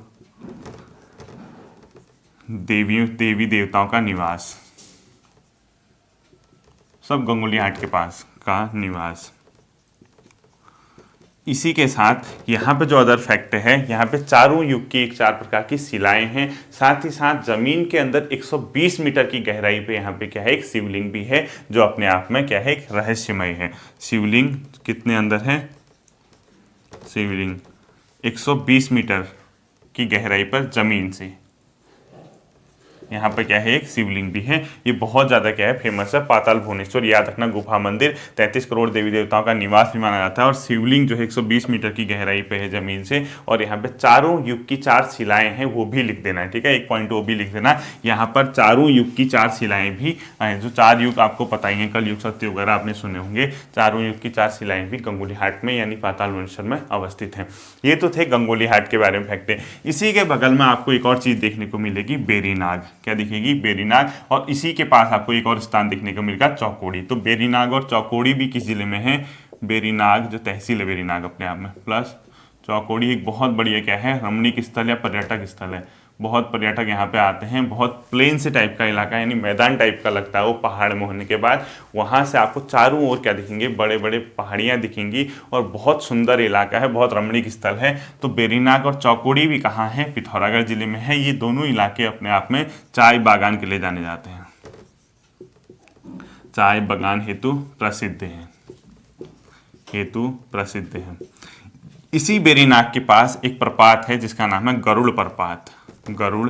देवी देवताओं का निवास, सब गंगोली घाट के पास का निवास। इसी के साथ यहाँ पे जो अदर फैक्ट है, यहाँ पे चारों युग की 4 प्रकार की शिलाएं हैं। साथ ही साथ जमीन के अंदर 120 मीटर की गहराई पे यहाँ पे क्या है, एक शिवलिंग भी है, जो अपने आप में क्या है, एक रहस्यमय है। शिवलिंग कितने अंदर है, शिवलिंग 120 मीटर की गहराई पर जमीन से यहाँ पर क्या है, एक शिवलिंग भी है। ये बहुत ज़्यादा क्या है, फेमस है। पाताल भुवनेश्वर याद रखना, गुफा मंदिर, 33 करोड़ देवी देवताओं का निवास भी माना जाता है, और शिवलिंग जो है 120 मीटर की गहराई पे है जमीन से। और यहाँ पे चारों युग की 4 शिलाएं हैं, वो भी लिख देना है, ठीक है। एक पॉइंट वो भी लिख देना, यहाँ पर चारों युग की 4 शिलाएं भी हैं। जो 4 युग आपको पता ही है, कल युग, सत्य वगैरह आपने सुने होंगे। चारों युग की 4 शिलाएं भी गंगोली घाट में यानी पाताल भुवनेश्वर में अवस्थित हैं। ये तो थे गंगोली घाट के बारे में फैक्ट है। इसी के बगल में आपको एक और चीज़ देखने को मिलेगी, बेरीनाग। क्या दिखेगी, बेरीनाग। और इसी के पास आपको एक और स्थान देखने को मिलेगा, चौकोड़ी। तो बेरीनाग और चौकोड़ी भी किस जिले में है, बेरीनाग जो तहसील है बेरीनाग अपने आप में, प्लस चौकोड़ी एक बहुत बढ़िया क्या है, रमणीक स्थल या पर्यटक स्थल है। बहुत पर्यटक यहाँ पे आते हैं। बहुत प्लेन से टाइप का इलाका है, यानी मैदान टाइप का लगता है वो पहाड़ में होने के बाद। वहाँ से आपको चारों ओर क्या दिखेंगे, बड़े बड़े पहाड़ियाँ दिखेंगी, और बहुत सुंदर इलाका है, बहुत रमणीक स्थल है। तो बेरीनाग और चौकोड़ी भी कहाँ है, पिथौरागढ़ जिले में है। ये दोनों इलाके अपने आप में चाय बागान के लिए जाने जाते हैं, चाय बागान हेतु प्रसिद्ध हैं, हेतु प्रसिद्ध हैं। इसी बेरीनाग के पास एक प्रपात है जिसका नाम है गरुड़ प्रपात, गरुड़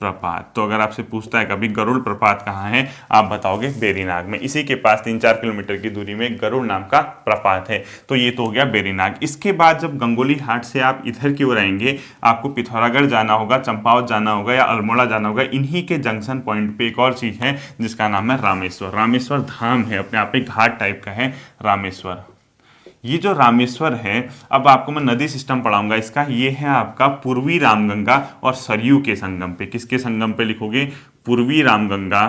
प्रपात। तो अगर आपसे पूछता है कभी गरुड़ प्रपात कहाँ है, आप बताओगे बेरीनाग में। इसी के पास 3-4 किलोमीटर की दूरी में गरुड़ नाम का प्रपात है। तो ये तो हो गया बेरीनाग। इसके बाद जब गंगोली घाट से आप इधर की ओर आएंगे, आपको पिथौरागढ़ जाना होगा, चंपावत जाना होगा या अल्मोड़ा जाना होगा। इन्हीं के जंक्शन पॉइंट पे एक और चीज़ है जिसका नाम है रामेश्वर। रामेश्वर धाम है, अपने आप में घाट टाइप का है रामेश्वर। ये जो रामेश्वर है, अब आपको मैं नदी सिस्टम पढ़ाऊंगा इसका। ये है आपका पूर्वी रामगंगा और सरयू के संगम पे। किसके संगम पे लिखोगे, पूर्वी रामगंगा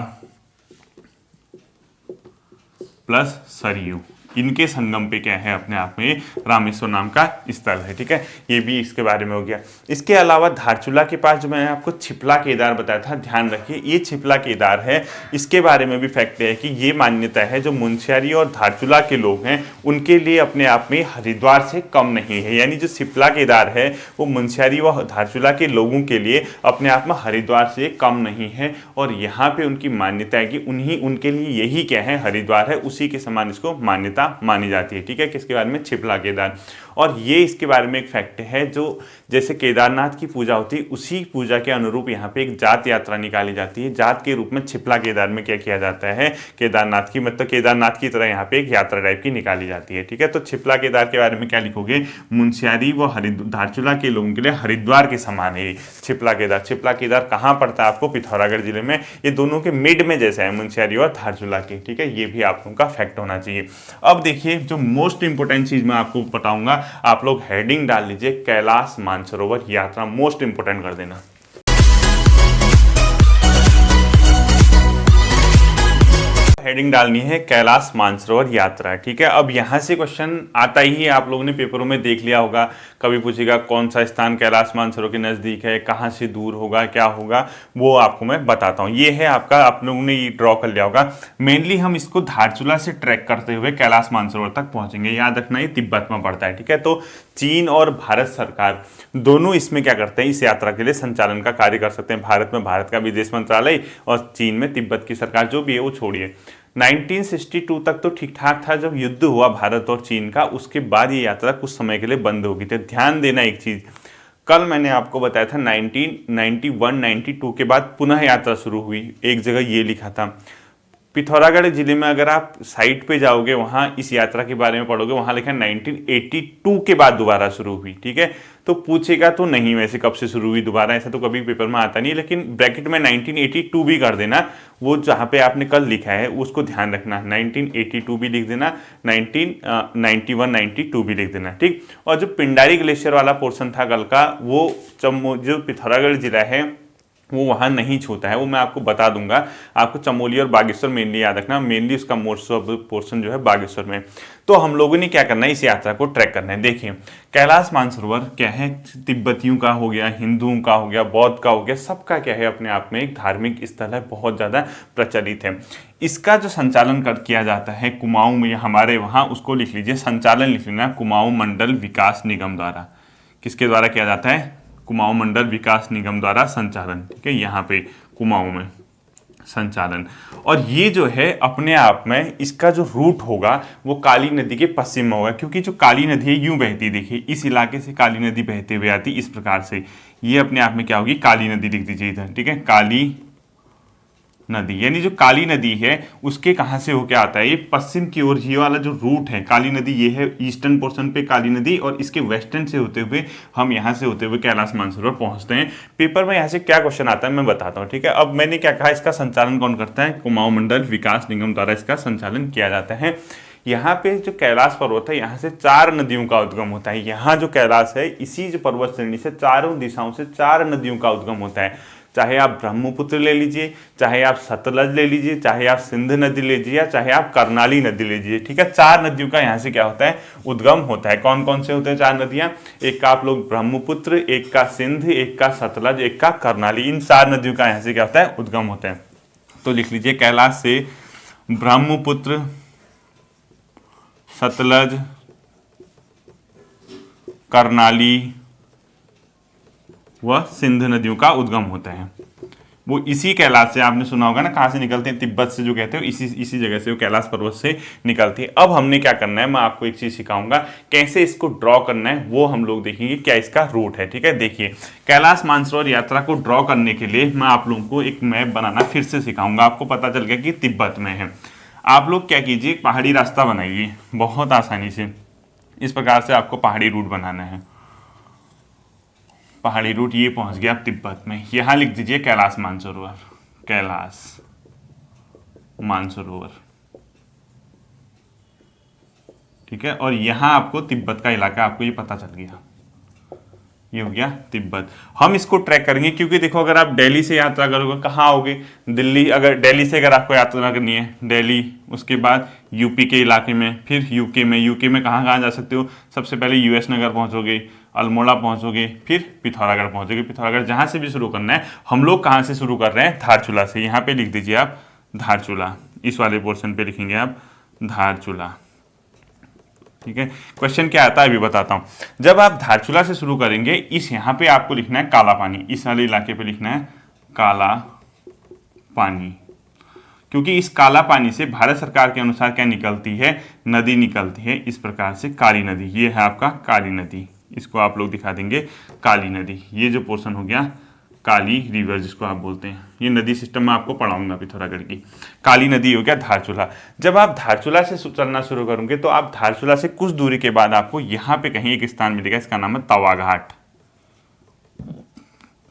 प्लस सरयू, इनके संगम पे क्या है, अपने आप में रामेश्वर नाम का स्थल है, ठीक है। ये भी इसके बारे में हो गया। इसके अलावा धारचूला के पास जो मैंने आपको छिपला केदार बताया था, ध्यान रखिए ये छिपला केदार है। इसके बारे में भी फैक्ट है कि ये मान्यता है जो मुंशियारी और धारचूला के लोग हैं उनके लिए अपने आप में हरिद्वार से कम नहीं है। यानी जो छिपला केदार है वो मुंशियारी व धारचूला के लोगों के लिए अपने आप में हरिद्वार से कम नहीं है। और यहाँ पे उनकी मान्यता है कि उनके लिए यही क्या है, हरिद्वार है, उसी के समान इसको मान्यता मान्यता मानी जाती है। ठीक है, किसके बारे में? छिपला केदार। और ये इसके बारे में एक फैक्ट है, जो जैसे केदारनाथ की पूजा होती है उसी पूजा के अनुरूप यहाँ पे एक जात यात्रा निकाली जाती है। जात के रूप में छिपला केदार में क्या किया जाता है? केदारनाथ की, मतलब केदारनाथ की तरह यहाँ पे एक यात्रा टाइप की निकाली जाती है। ठीक है, तो छिपला केदार के बारे में क्या लिखोगे? मुंशियारी व धारचूला के लोगों के लिए हरिद्वार के समान है छिपला केदार। छिपला केदार कहाँ पड़ता है? आपको पिथौरागढ़ जिले में। ये दोनों के मिड में जैसा है मुंशियारी और धारचूला के। ठीक है, ये भी आप लोगों का फैक्ट होना चाहिए। अब देखिए, जो मोस्ट इंपोर्टेंट चीज मैं आपको बताऊंगा, आप लोग हेडिंग डाल लीजिए कैलाश मानसरोवर यात्रा, मोस्ट इंपोर्टेंट कर देना। हेडिंग डालनी है कैलाश मानसरोवर यात्रा। ठीक है, अब यहाँ से क्वेश्चन आता ही है, आप लोगों ने पेपरों में देख लिया होगा। कभी पूछेगा कौन सा स्थान कैलाश मानसरोवर के नज़दीक है, कहाँ से दूर होगा, क्या होगा, वो आपको मैं बताता हूँ। ये है आपका, आप लोगों ने ये ड्रॉ कर लिया होगा। मेनली हम इसको धारचूला से ट्रैक करते हुए कैलाश मानसरोवर तक पहुँचेंगे। याद रखना ये तिब्बत में पड़ता है। ठीक है, तो चीन और भारत सरकार दोनों इसमें क्या करते हैं? इस यात्रा के लिए संचालन का कार्य कर सकते हैं। भारत में भारत का विदेश मंत्रालय और चीन में तिब्बत की सरकार, जो भी है वो छोड़िए। 1962 तक तो ठीक ठाक था, जब युद्ध हुआ भारत और चीन का, उसके बाद ये यात्रा कुछ समय के लिए बंद हो गई थी। ध्यान देना एक चीज, कल मैंने आपको बताया था 1991-92 के बाद पुनः यात्रा शुरू हुई। एक जगह ये लिखा था। पिथौरागढ़ जिले में अगर आप साइट पे जाओगे, वहां इस यात्रा के बारे में पढ़ोगे, वहां लिखा 1982 के बाद दोबारा शुरू हुई। ठीक है, तो पूछेगा तो नहीं वैसे कब से शुरू हुई दोबारा, ऐसा तो कभी पेपर में आता नहीं, लेकिन ब्रैकेट में 1982 भी कर देना। वो जहां पे आपने कल लिखा है उसको ध्यान रखना, 1982 भी लिख देना, 1991-92 भी लिख देना। ठीक, और जो पिंडारी ग्लेशियर वाला पोर्शन था कल का, वो जो पिथौरागढ़ जिला है वो वहाँ नहीं छूता है, वो मैं आपको बता दूंगा। आपको चमोली और बागेश्वर मेनली याद रखना, मेनली उसका मोस्ट ऑफ पोर्शन जो है बागेश्वर में। तो हम लोगों ने क्या करना है? इस यात्रा को ट्रैक करना है। देखिए, कैलाश मानसरोवर क्या है? तिब्बतियों का हो गया, हिंदुओं का हो गया, बौद्ध का हो गया, सबका क्या है? अपने आप में एक धार्मिक स्थल है, बहुत ज़्यादा प्रचलित है। इसका जो संचालन किया जाता है कुमाऊं में, हमारे वहाँ, उसको लिख लीजिए, संचालन लिख लेना, कुमाऊं मंडल विकास निगम द्वारा। किसके द्वारा किया जाता है? कुमाऊं मंडल विकास निगम द्वारा संचालन। ठीक है, यहाँ पे कुमाऊं में संचालन। और ये जो है अपने आप में, इसका जो रूट होगा वो काली नदी के पश्चिम में होगा, क्योंकि जो काली नदी है यूं बहती, देखिए इस इलाके से काली नदी बहते हुए आती इस प्रकार से। ये अपने आप में क्या होगी? काली नदी लिख दीजिए इधर। ठीक है, काली नदी, यानी जो काली नदी है उसके कहाँ से होके आता है? ये पश्चिम की ओर, ये वाला जो रूट है काली नदी, ये है ईस्टर्न पोर्शन पे काली नदी, और इसके वेस्टर्न से होते हुए हम यहाँ से होते हुए कैलाश मानसरोवर पहुँचते हैं। पेपर में यहाँ से क्या क्वेश्चन आता है मैं बताता हूँ। ठीक है, अब मैंने क्या कहा, इसका संचालन कौन करता है? कुमाऊं मंडल विकास निगम द्वारा इसका संचालन किया जाता है। यहाँ पे जो कैलाश पर्वत है, यहाँ से 4 नदियों का उद्गम होता है। यहाँ जो कैलाश है, इसी जो पर्वत श्रेणी से चारों दिशाओं से 4 नदियों का उद्गम होता है। चाहे आप ब्रह्मपुत्र ले लीजिए, चाहे आप सतलज ले लीजिए, चाहे आप सिंध नदी ले लीजिए, या चाहे आप करनाली नदी ले लीजिए। ठीक है, 4 नदियों का यहाँ से क्या होता है? उद्गम होता है। कौन कौन से होते हैं 4 नदियाँ? एक का आप लोग ब्रह्मपुत्र, एक का सिंध, एक का सतलज, एक का करनाली। इन 4 नदियों का यहाँ से क्या होता है? उद्गम होता है। तो लिख लीजिए, कैलाश से ब्रह्मपुत्र, सतलज, करनाली व सिंध नदियों का उद्गम होता है। वो इसी कैलाश से, आपने सुना होगा ना, कहाँ से निकलते हैं? तिब्बत से, जो कहते हो इसी जगह से वो कैलाश पर्वत से निकलती है। अब हमने क्या करना है, मैं आपको एक चीज सिखाऊंगा, कैसे इसको ड्रॉ करना है वो हम लोग देखेंगे, क्या इसका रूट है। ठीक है, देखिए, कैलाश मानसरोवर यात्रा को ड्रॉ करने के लिए मैं आप लोगों को एक मैप बनाना फिर से सिखाऊंगा। आपको पता चल गया कि तिब्बत में है। आप लोग क्या कीजिए, पहाड़ी रास्ता बनाइए बहुत आसानी से। इस प्रकार से आपको पहाड़ी रूट बनाना है। पहाड़ी रूट ये पहुंच गया आप तिब्बत में। यहाँ लिख दीजिए कैलाश मानसरोवर, कैलाश मानसरोवर। ठीक है, और यहाँ आपको तिब्बत का इलाका आपको ये पता चल गया, ये हो गया तिब्बत। हम इसको ट्रैक करेंगे, क्योंकि देखो अगर आप दिल्ली से यात्रा करोगे कहाँ आओगे? दिल्ली, अगर दिल्ली से अगर आपको यात्रा करनी है, दिल्ली, उसके बाद यूपी के इलाके में, फिर यूके में कहाँ कहाँ जा सकते हो? सबसे पहले यूएस नगर पहुँचोगे, अल्मोड़ा पहुँचोगे, फिर पिथौरागढ़ पहुँचोगे। पिथौरागढ़ जहाँ से भी शुरू करना है, हम लोग कहाँ से शुरू कर रहे हैं? धारचूला से। यहाँ पे लिख दीजिए आप धारचूला, इस वाले पोर्शन पे लिखेंगे आप धारचूला। ठीक है, क्वेश्चन क्या आता है अभी बताता हूँ। जब आप धारचूला से शुरू करेंगे, इस यहाँ पे आपको लिखना है काला पानी, इस वाले इलाके पे लिखना है काला पानी, क्योंकि इस काला पानी से भारत सरकार के अनुसार क्या निकलती है, नदी निकलती है इस प्रकार से, काली नदी। ये है आपका काली नदी, इसको आप लोग दिखा देंगे काली नदी। ये जो पोर्शन हो गया काली रिवर जिसको आप बोलते हैं, ये नदी सिस्टम में आपको पढ़ाऊंगा पिथौरागढ़ की। काली नदी हो गया धारचूला। जब आप धारचूला से चलना शुरू करोगे तो आप धारचूला से कुछ दूरी के बाद आपको यहाँ पे कहीं एक स्थान मिलेगा, इसका नाम है तवा घाट।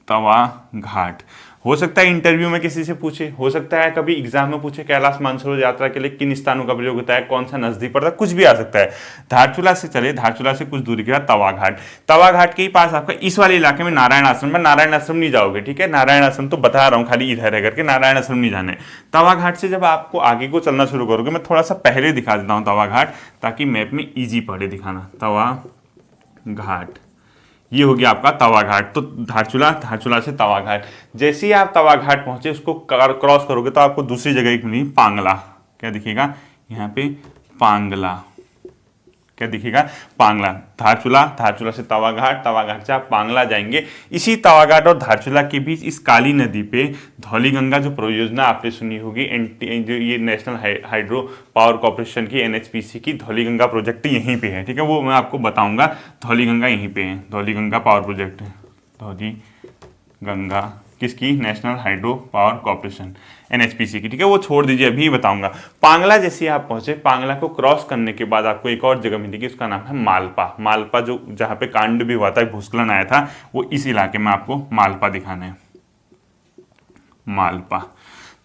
तवा घाट हो सकता है इंटरव्यू में किसी से पूछे, हो सकता है कभी एग्जाम में पूछे कैलाश मानसरोवर यात्रा के लिए किन स्थानों का प्रयोग होता है, कौन सा नजदीक पड़ता है, कुछ भी आ सकता है। धारचूला से चले, धारचूला से कुछ दूरी के बाद तवा घाट। तवा घाट के ही पास आपका इस वाले इलाके में नारायण आश्रम है। नारायण आश्रम नहीं जाओगे, ठीक है, नारायण आश्रम तो बता रहा हूँ खाली इधर है करके, नारायण आश्रम नहीं जाने। तवा घाट से जब आपको आगे को चलना शुरू करोगे, मैं थोड़ा सा पहले दिखा देता हूँ तवा घाट, ताकि मैप में ईजी पड़े दिखाना। तवा घाट ये हो गया आपका तवा घाट। तो धारचूला, धारचूला से तवा घाट। जैसे ही आप तवा घाट पहुंचे, उसको क्रॉस करोगे तो आपको दूसरी जगह एक मिलेगी पांगला। क्या दिखेगा यहाँ पे, पांगला। क्या दिखेगा, पांगला। धारचूला, धारचूला से तवा घाट, तवा घाट से आप पांगला जाएंगे। इसी तवा घाट और धारचूला के बीच इस काली नदी पे धौलीगंगा जो परियोजना आपने सुनी होगी, जो ये नेशनल हाइड्रो पावर कॉर्पोरेशन की NHPC की धौलीगंगा प्रोजेक्ट यहीं पे है, ठीक है, वो मैं आपको बताऊंगा। धौलीगंगा यहीं पे है, धौलीगंगा पावर प्रोजेक्ट है, धौलीगंगा किसकी, national hydro power corporation NHPC की, ठीक है, वो छोड़ दीजिए, अभी बताऊंगा। पांगला जैसे आप पहुंचे, पांगला को क्रॉस करने के बाद आपको एक और जगह मिलेगी, उसका नाम है मालपा। मालपा जो जहां पे कांड भी हुआ था, भूस्खलन आया था, वो इस इलाके में आपको मालपा दिखाना है, मालपा।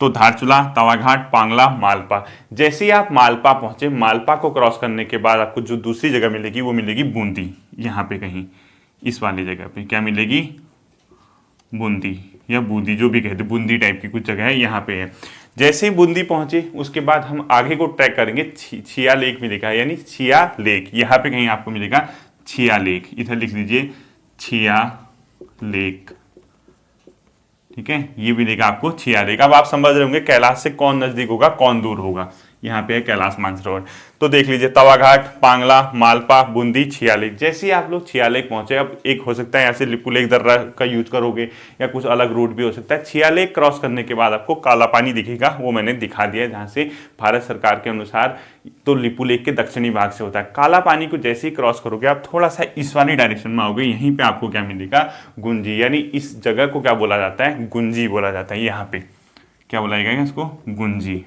तो धारचूला, तवाघाट, पांगला, मालपा। जैसे ही आप मालपा पहुंचे, मालपा को क्रॉस करने के बाद आपको जो दूसरी जगह मिलेगी वो मिलेगी बूंदी। यहाँ पे कहीं इस वाली जगह पे क्या मिलेगी, बूंदी या बूंदी, जो भी कहते, बूंदी टाइप की कुछ जगह है, यहाँ पे है। जैसे ही बूंदी पहुंचे, उसके बाद हम आगे को ट्रैक करेंगे, छिया लेक मिलेगा, यानी छिया लेक, यहाँ पे कहीं आपको मिलेगा छिया लेक। इधर लिख दीजिए छिया लेक, ठीक है, ये मिलेगा आपको छिया लेक। अब आप समझ रहे होंगे कैलाश से कौन नजदीक होगा कौन दूर होगा। यहाँ पे है कैलाश मानसरोवर। तो देख लीजिए, तवाघाट, पांगला, मालपा, बूंदी, छिया लेक। जैसे ही आप लोग छिया लेक पहुंचे, अब एक हो सकता है यहाँ से लिपू लेक दर्रा का यूज करोगे या कुछ अलग रूट भी हो सकता है। छिया लेक क्रॉस करने के बाद आपको काला पानी दिखेगा, वो मैंने दिखा दिया है, जहाँ से भारत सरकार के अनुसार तो लिपू लेक के दक्षिणी भाग से होता है। काला पानी को जैसे ही क्रॉस करोगे, आप थोड़ा सा इस वाली डायरेक्शन में आओगे, यहीं पे आपको क्या मिलेगा, गुंजी, यानी इस जगह को क्या बोला जाता है, गुंजी बोला जाता है। यहाँ पे क्या बोला जाएगा इसको, गुंजी।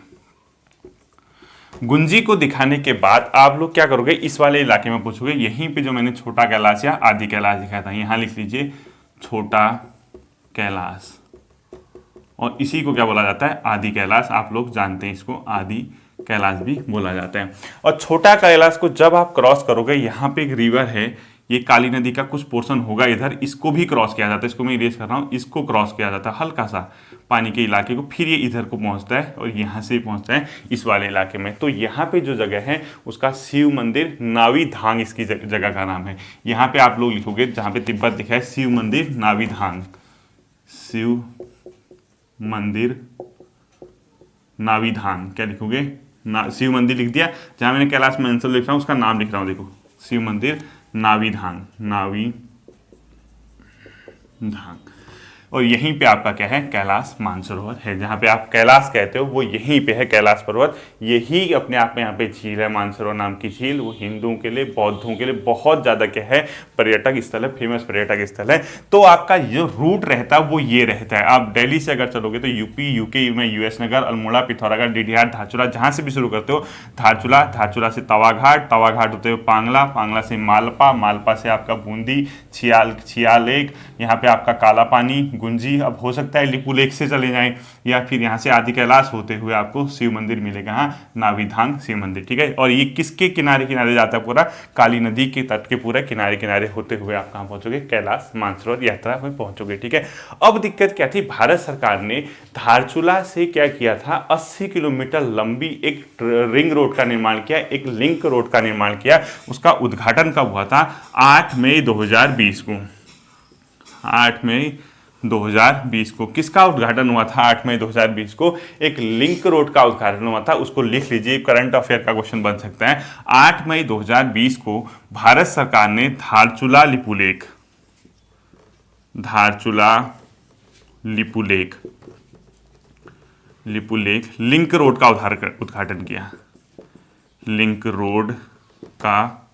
गुंजी को दिखाने के बाद आप लोग क्या करोगे, इस वाले इलाके में पूछोगे, यहीं पे जो मैंने छोटा कैलाश या आदि कैलाश दिखाया था, यहां लिख लीजिए छोटा कैलाश, और इसी को क्या बोला जाता है, आदि कैलाश। आप लोग जानते हैं इसको, आदि कैलाश भी बोला जाता है। और छोटा कैलाश को जब आप क्रॉस करोगे, यहाँ पे एक रिवर है, ये काली नदी का कुछ पोर्शन होगा इधर, इसको भी क्रॉस किया जाता है, इसको मैं इरेज कर रहा हूँ, इसको क्रॉस किया जाता है हल्का सा पानी के इलाके को, फिर ये इधर को पहुंचता है और यहाँ से पहुंचता है इस वाले इलाके में। तो यहाँ पे जो जगह है उसका शिव मंदिर नावी धांग इसकी जगह का नाम है। यहाँ पे आप लोग लिखोगे, जहाँ पे तिब्बत दिखा है, शिव मंदिर नावी धांग, शिव मंदिर नावी धांग, क्या लिखोगे, शिव मंदिर लिख दिया। जहाँ मैंने कैलाश मानसरोवर लिख रहा हूँ उसका नाम लिख रहा हूँ, देखो शिव मंदिर नावी धांग, नावी धांग। और यहीं पे आपका क्या है, कैलाश मानसरोवर है। जहाँ पे आप कैलाश कहते हो वो यहीं पे है, कैलाश पर्वत। यही अपने आप में यहाँ पे झील है, मानसरोवर नाम की झील। वो हिंदुओं के लिए, बौद्धों के लिए बहुत ज़्यादा क्या है, पर्यटक स्थल है, फेमस पर्यटक स्थल है। तो आपका जो रूट रहता है वो ये रहता है। आप दिल्ली से अगर चलोगे तो यूपी, यूके में US नगर, अल्मोड़ा, पिथौरागढ़, डीडीआर, धारचूला, जहाँ से भी शुरू करते हो, धारचूला, धारचूला से तवाघाट, तवाघाट होते हुए पांगला, पांगला से मालपा, मालपा से आपका बूंदी, छिया लेक, यहाँ पे आपका काला पानी, गुंजी। अब हो सकता है लिपू लेक से चले जाएं, या फिर यहाँ से आदि कैलाश होते हुए आपको शिव मंदिर मिलेगा, हाँ, नावी धांग शिव मंदिर, ठीक है। और ये किसके किनारे किनारे जाता है, पूरा काली नदी के तट के पूरे किनारे किनारे होते हुए आप कहाँ पहुंचोगे, कैलाश मानसरोवर यात्रा में पहुंचोगे, ठीक है। अब दिक्कत क्या थी, भारत सरकार ने धारचूला से क्या किया था, 80 किलोमीटर लंबी एक रिंग रोड का निर्माण किया, एक लिंक रोड का निर्माण किया। उसका उद्घाटन कब हुआ था, 8 मई 2020 को, 8 मई 2020 को। किसका उद्घाटन हुआ था 8 मई 2020 को, एक लिंक रोड का उद्घाटन हुआ था। उसको लिख लीजिए, करंट अफेयर का क्वेश्चन बन सकता है। 8 मई 2020 को भारत सरकार ने धारचूला लिपुलेख, धारचूला लिपुलेख लिपुलेख लिंक रोड का उद्घाटन किया। लिंक रोड का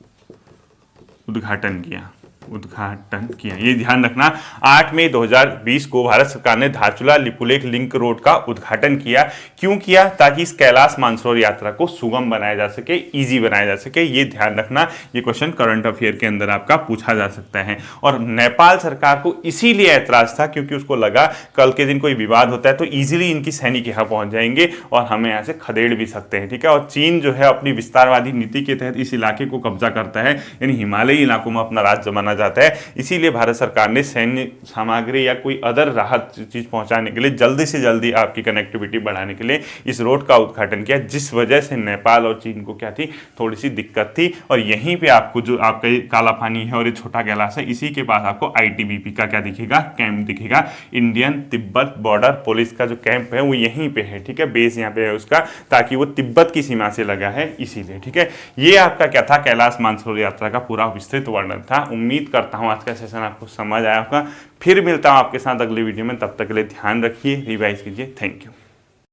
उद्घाटन किया। ये ध्यान रखना, 8 मई 2020 को भारत सरकार ने धारचूला लिपुलेख लिंक रोड का उद्घाटन किया। क्यों किया? ताकि इस कैलाश मानसरोवर यात्रा को सुगम बनाया जा सके, इजी बनाया जा सके। ये ध्यान रखना, ये क्वेश्चन करंट अफेयर के अंदर आपका पूछा जा सकता है। और नेपाल सरकार को इसीलिए ऐतराज था क्योंकि उसको लगा कल के दिन कोई विवाद होता है तो ईजिली इनकी सैनिक यहाँ पहुंच जाएंगे और हमें यहाँ से खदेड़ भी सकते हैं, ठीक है। और चीन जो है अपनी विस्तारवादी नीति के तहत इस इलाके को कब्जा करता है, यानी हिमालयी इलाकों में अपना राज जमाना जाता है। इसीलिए भारत सरकार ने सैन्य सामग्री या कोई अदर राहत चीज पहुंचाने के लिए जल्दी से जल्दी आपकी कनेक्टिविटी बढ़ाने के लिए इस रोड का उद्घाटन किया, जिस वजह से नेपाल और चीन को क्या थी, थोड़ी सी दिक्कत थी। और यहीं पे आपको जो आपका काला पानी है और ये छोटा कैलाश है, इसी के पास आपको आईटीबीपी का क्या दिखेगा, कैंप दिखेगा। इंडियन तिब्बत बॉर्डर पुलिस का जो कैंप है वो यहीं पे है, ठीक है। बेस यहाँ पे है उसका, ताकि वो तिब्बत की सीमा से लगा है इसीलिए, ठीक है। ये आपका क्या था, कैलाश मानसरोवर यात्रा का पूरा विस्तृत वर्णन था। उम्मीद करता हूँ आज का सेशन आपको समझ आया होगा। फिर मिलता हूँ आपके साथ अगले वीडियो में, तब तक के लिए ध्यान रखिए, रिवाइज कीजिए। Thank you.